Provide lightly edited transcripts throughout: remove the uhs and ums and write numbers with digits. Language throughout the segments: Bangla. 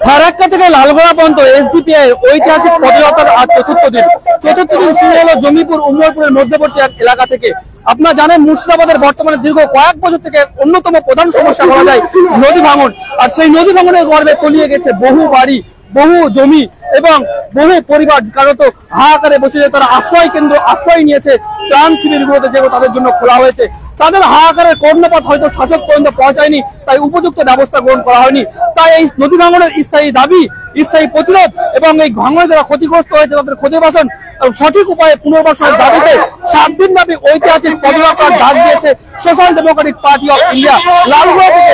ফারাক্কা থেকে লালগোলা পর্যন্ত এসডিপিআই ঐতিহাসিক পদযাত্রার আজ চতুর্থ দিন শুরু হলো জমিপুর উমরপুরের মধ্যবর্তী এক এলাকা থেকে। আপনারা জানেন মুর্শিদাবাদের বর্তমানে দীর্ঘ কয়েক বছর থেকে অন্যতম প্রধান সমস্যা বলা যায় নদী ভাঙন। আর সেই নদী ভাঙনের গর্ভে তলিয়ে গেছে বহু বাড়ি, বহু জমি এবং বহু পরিবার, কারণ তো হাহাকারে বসে তারা আশ্রয় নিয়েছে ত্রাণ শিবিরগুলোতে, যেগুলো তাদের জন্য খোলা হয়েছে। তাদের হাহাকারের কর্ণপাত হয়তো শাসক পর্যন্ত পৌঁছায়নি, তাই উপযুক্ত ব্যবস্থা গ্রহণ করা হয়নি। তাই এই নদী ভাঙনের স্থায়ী দাবি, স্থায়ী প্রতিরোধ এবং এই ভাঙনে যারা ক্ষতিগ্রস্ত হয়েছে তাদের ক্ষতিপূরণ সঠিক উপায়ে পুনর্বাসনের দাবিতে 7 দিন ব্যাপী ঐতিহাসিক পদযাত্রার ডাক দিয়েছে social Democratic party of India. Lalgola থেকে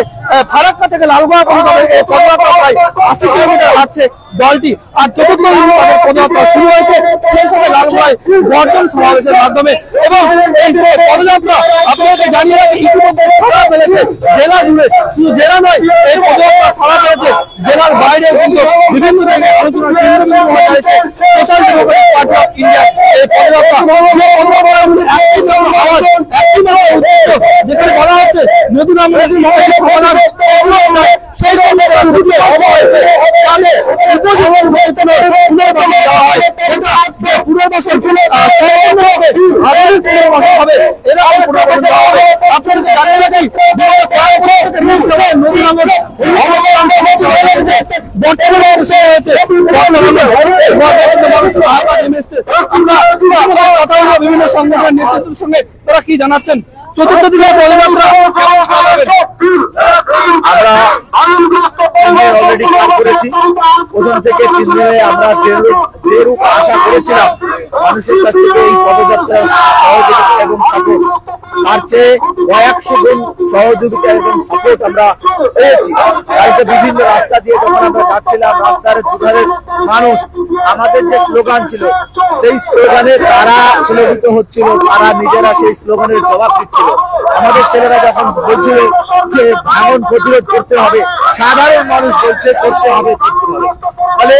ফারাক্কা থেকে লালগোলা পর্যন্ত এই পদযাত্রা প্রায় 80 কিলোমিটার হাঁটছে দলটি। আর চতুর্থ দিন পদযাত্রা শুরু হয়েছে, সেই সাথে লালগোলায় গর্জন সমাবেশের মাধ্যমে। এবং এই পদযাত্রা আপনাদেরকে জানিয়ে রাখি ইতিমধ্যে সাড়া ফেলেছে জেলা জুড়ে, শুধু জেলা নয়, এই পদযাত্রা সাড়া ফেলেছে জেলার বাইরে কিন্তু বিভিন্ন জায়গায় আলোচনার কেন্দ্রবিন্দু হয়ে দাঁড়িয়েছে social Democratic party of India. এই পদযাত্রা যেখানে বলা হচ্ছে নদী ভাঙনের সমাধান সেই আপনাদেরকে জানিয়ে রাখি নদী ভাঙন বিভিন্ন সংগঠনের নেতৃত্বের সঙ্গে তারা কি জানাচ্ছেন চতুর্থ দিনের পদযাত্রা আমরা অলরেডি কাজ করেছি। প্রথম থেকে 3 দিনে আমরা যেরূপ আশা করেছিলাম মানুষের কাছ থেকে এই পদযাত্রার সহযোগিতা এবং সাপোর্ট, তার চেয়ে কয়েকশো গুণ সহযোগিতা এবং সাপোর্ট আমরা পেয়েছি। তাইতে বিভিন্ন রাস্তা দিয়ে যখন আমরা যাচ্ছিলাম, রাস্তার দুধারের মানুষ আমাদের যে স্লোগান ছিল সেই স্লোগানে তারা স্লোভিত হচ্ছিল, তারা নিজেরা সেই স্লোগানের জবাব দিচ্ছিল। আমাদের ছেলেরা যখন বলছিল যে ভাঙন প্রতিরোধ করতে হবে, সাধারণ মানুষ বলছে করতে হবে। ফলে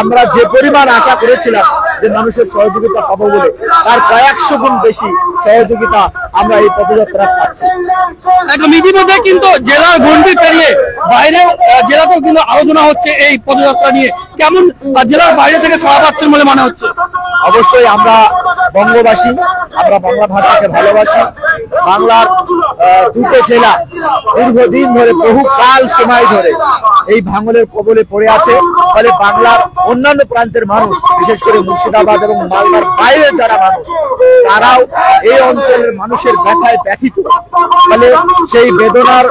আমরা যে পরিমাণ আশা করেছিলাম যে মানুষের সহযোগিতা পাবো বলে, তার কয়েকশো গুণ বেশি সহযোগিতা আমরা এই পদযাত্রা পাচ্ছি। একদম ইতিমধ্যে কিন্তু জেলার গণ্ডি পেরিয়ে বাইরে জেলাতেও কিন্তু আলোচনা হচ্ছে এই পদযাত্রা নিয়ে। কেমন জেলার বাইরে থেকে সাড়া পাচ্ছেন বলে মনে হচ্ছে? অবশ্যই আমরা বঙ্গবাসী, আমরা বাংলা ভাষাকে ভালোবাসি। বাংলার দুটো জেলা দীর্ঘদিন ধরে, বহু কাল সময় ধরে এই ভাঙনের কবলে পড়ে আছে। ফলে বাংলার অন্যান্য প্রান্তের মানুষ, বিশেষ করে মুর্শিদাবাদ এবং মালদার বাইরের যারা মানুষ, তারাও এই অঞ্চলের মানুষের ব্যথায় ব্যথিত। ফলে সেই বেদনার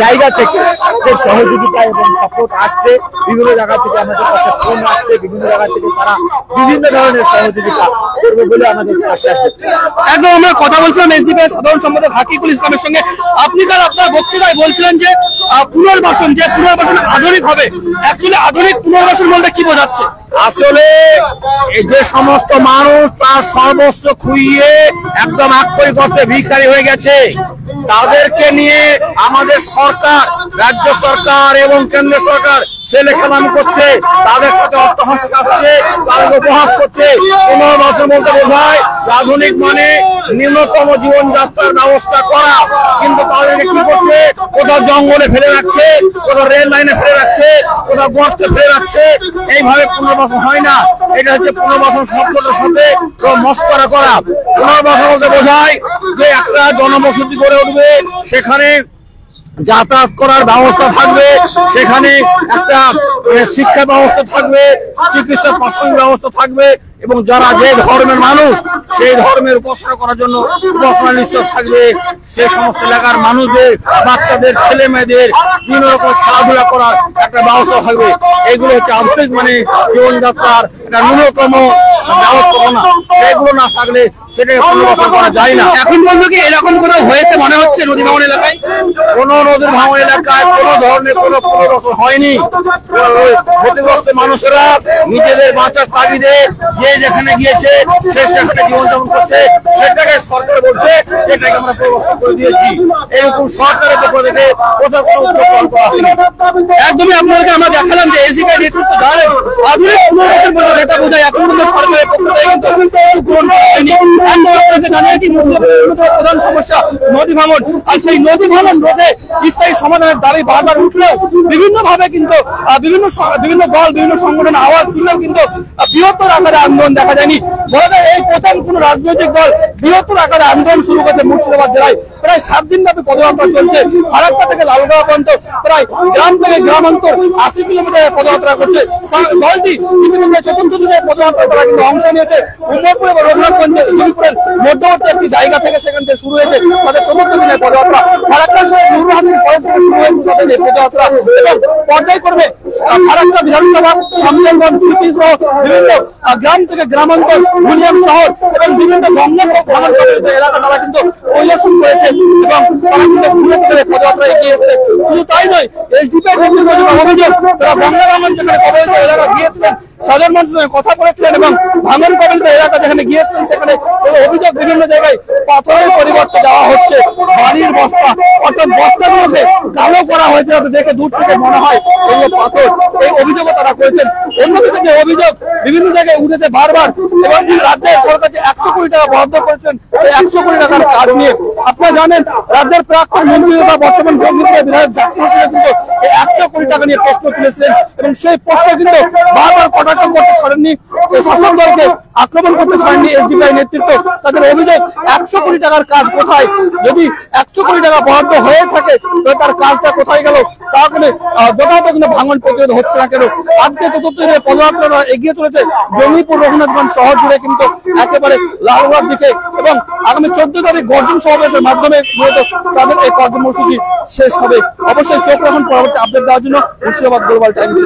জায়গা থেকে যে সহযোগিতা এবং সাপোর্ট আসছে, বিভিন্ন জায়গা থেকে আমাদের কাছে ফোন আসছে, বিভিন্ন জায়গা থেকে তারা বিভিন্ন ধরনের সহযোগিতা করবে বলে আমাদের আশ্বাস দিচ্ছে। একদম আমরা কথা বলছিলাম এসডিপিআই সাধারণ সম্পাদক হাকিকুল ইসলামের সঙ্গে। আপনি কাল আপনার বক্তৃতায় বলছিলেন যে পুনর্বাসন আধুনিক হবে। অ্যাকচুয়ালি আধুনিক পুনর্বাসন বলতে কি বোঝাচ্ছে? আসলে এই যে সমস্ত মানুষ তার সর্বস্ব খুইয়ে একদম আক্ষরিক অর্থে ভিখারি হয়ে গেছে, তাদেরকে নিয়ে আমাদের সরকার, রাজ্য সরকার এবং কেন্দ্র সরকার ছেলে খেলামি করছে, তাদের সাথে অট্টহাস্য আসছে, তাদের উপহাস করছে। পুনর্বাসন বলতে বোঝায় আধুনিক মানে নিম্নতম জীবনযাত্রার ব্যবস্থা করা। কিন্তু তাদেরকে কি করছে? কোথাও জঙ্গলে ফেলে রাখছে, কোথাও রেল লাইনে ফেলে রাখছে, কোথাও গর্তে ফেলে রাখছে। এইভাবে পুনর্বাসন হয় না। এটা হচ্ছে পুনর্বাসন শব্দটার সাথে মস্করা করা। পুনর্বাসন বলতে বোঝায় যে একটা জনবসতি গড়ে উঠবে, সেখানে যাতায়াত করার ব্যবস্থা থাকবে, সেখানে একটা শিক্ষা ব্যবস্থা থাকবে, চিকিৎসা প্রাথমিক ব্যবস্থা থাকবে, এবং যারা যে ধর্মের মানুষ সেই ধর্মের উপাসনা করার জন্য উপাসনা নিশ্চয় থাকবে। সে সমস্ত এলাকার মানুষদের, বাচ্চাদের, ছেলে মেয়েদের বিভিন্ন রকম খেলাধুলা করার একটা ব্যবস্থা থাকবে। এইগুলো হচ্ছে আধুনিক মানে জীবনযাত্রার একটা ন্যূনতম ব্যবস্থাপনা। সেগুলো না থাকলে সেটাকে পুনর্বাসন করা যায় না। এখন পর্যন্ত কি এরকম কোথাও হয়েছে মনে হচ্ছে নদী ভাঙন এলাকায়? কোন নদীর ভাঙন এলাকায় কোনো ধরনের কোনো পুনর্বাসন হয়নি। ক্ষতিগ্রস্ত মানুষেরা নিজেদের বাঁচার তাগিদে যে যেখানে গিয়েছে সে সেখানে জীবনযাপন করছে। সেটাকে সরকার বলছে এটাকে আমরা পুনর্বাসন করে দিয়েছি। এরকম সরকারের পক্ষ থেকে কোথাও কোনো উদ্যোগ গ্রহণ করা হয়নি। একদমই আপনাদেরকে আমরা দেখালাম যে এসডিপিআই নেতৃত্ব আধুনিক পুনর্বাসন যেটা বোঝায় এখন কিন্তু সরকারের পক্ষ থেকে কিন্তু পূরণ করা হয়নি। একদম আপনাকে জানিয়ে কি মুর্শিদাবাদের প্রধান সমস্যা নদী ভাঙন, আর সেই নদী ভাঙন রোধে স্থায়ী সমাধানের দাবি বারবার উঠলেও বিভিন্ন ভাবে কিন্তু বিভিন্ন দল বিভিন্ন সংগঠন আওয়াজ তুললেও কিন্তু বৃহত্তর আকারে আন্দোলন দেখা যায়নি। বলা যায় এই প্রথম কোন রাজনৈতিক দল বৃহত্তর আকারে আন্দোলন শুরু করতে মুর্শিদাবাদ জেলায় প্রায় 7 দিন ব্যাপী পদযাত্রা চলছে। ফারাক্কা থেকে লালগড়া পর্যন্ত প্রায় গ্রাম থেকে গ্রামান্তর 80 কিলোমিটার পদযাত্রা করছে। দলটি ইতিমধ্যে চতুর্থ দিনের পদযাত্রা তারা কিন্তু অংশ নিয়েছে। উম্মরপুর এবং রঘুনাথগঞ্জের জমিপুরের মধ্যবর্তী একটি জায়গা থেকে সেখান থেকে শুরু হয়েছে তাদের চতুর্থ দিনের পদযাত্রা। ফারাক্কা শহর নুরুল হাসির পয়েন্ট থেকে শুরু হয়েছে তাদের এই পদযাত্রা এবং পর্যায় করবে ফারাক্কা বিধানসভা, শামজানগঞ্জ সিটি সহ বিভিন্ন গ্রাম থেকে গ্রামান্তর, গুলিয়াম শহর এবং বিভিন্ন গঙ্গা ভাঙন এলাকা তারা কিন্তু পরিদর্শন করেছে এবং তারা কিন্তু বৃহত্তর পদযাত্রা এগিয়ে এসেছে। শুধু তাই নয়, এসডিপিআই অভিযোগ তারা গঙ্গা ভাঙন যেখানে কবলিত এলাকা গিয়েছিলেন, সাধারণ মানুষের সঙ্গে কথা বলেছিলেন এবং ভাঙন কবলিত এলাকা যেখানে গিয়েছিলেন সেখানে অভিযোগ বিভিন্ন জায়গায় পাথরের পরিবর্তে দেওয়া হচ্ছে বাড়ির বস্তা, অর্থাৎ বস্তাগুলোকে কালো করা হয়েছে যাতে দেখে দূর থেকে মনে হয় এগুলো পাথর। এই অভিযোগও তারা করেছেন। অন্যদিকে যে অভিযোগ বিভিন্ন জায়গায় উঠেছে বারবার এবং রাজ্যের সরকার যে 100 কোটি টাকা বরাদ্দ করেছেন সেই 100 কোটি টাকার কাজ নিয়ে আপনারা জানেন রাজ্যের প্রাক্তন মন্ত্রী তথা বর্তমান জঙ্গিপুরের বিধায়ক জাকির হোসেন কিন্তু এই 100 কোটি টাকা নিয়ে প্রশ্ন তুলেছিলেন এবং সেই প্রশ্ন কিন্তু বারবার কটাক্ষ করতে ছাড়েননি, শাসক দলকে আক্রমণ করতে ছাড়েননি এসডিপিআই নেতৃত্ব। তাদের অভিযোগ 100 কোটি টাকার কাজ কোথায়? যদি 100 কোটি টাকা বরাদ্দ হয়ে থাকে তাহলে তার কাজটা কোথায় গেল? তাহলে যথাযথ কিন্তু ভাঙন প্রতিরোধ হচ্ছে না কেন? আজকে চতুর্থ দিনের পদযাত্রা এগিয়ে চলেছে জঙ্গিপুর রঘুনাথগঞ্জ শহর জুড়ে কিন্তু একেবারে লালগড়ার দিকে এবং আগামী 14 তারিখ গর্জন সমাবেশের মাধ্যমে মূলত তাদের এই কর্মসূচি শেষ হবে। অবশ্যই চোখ রাখুন পরবর্তী আপডেট দেওয়ার জন্য মুর্শিদাবাদ গ্লোবাল টাইমস।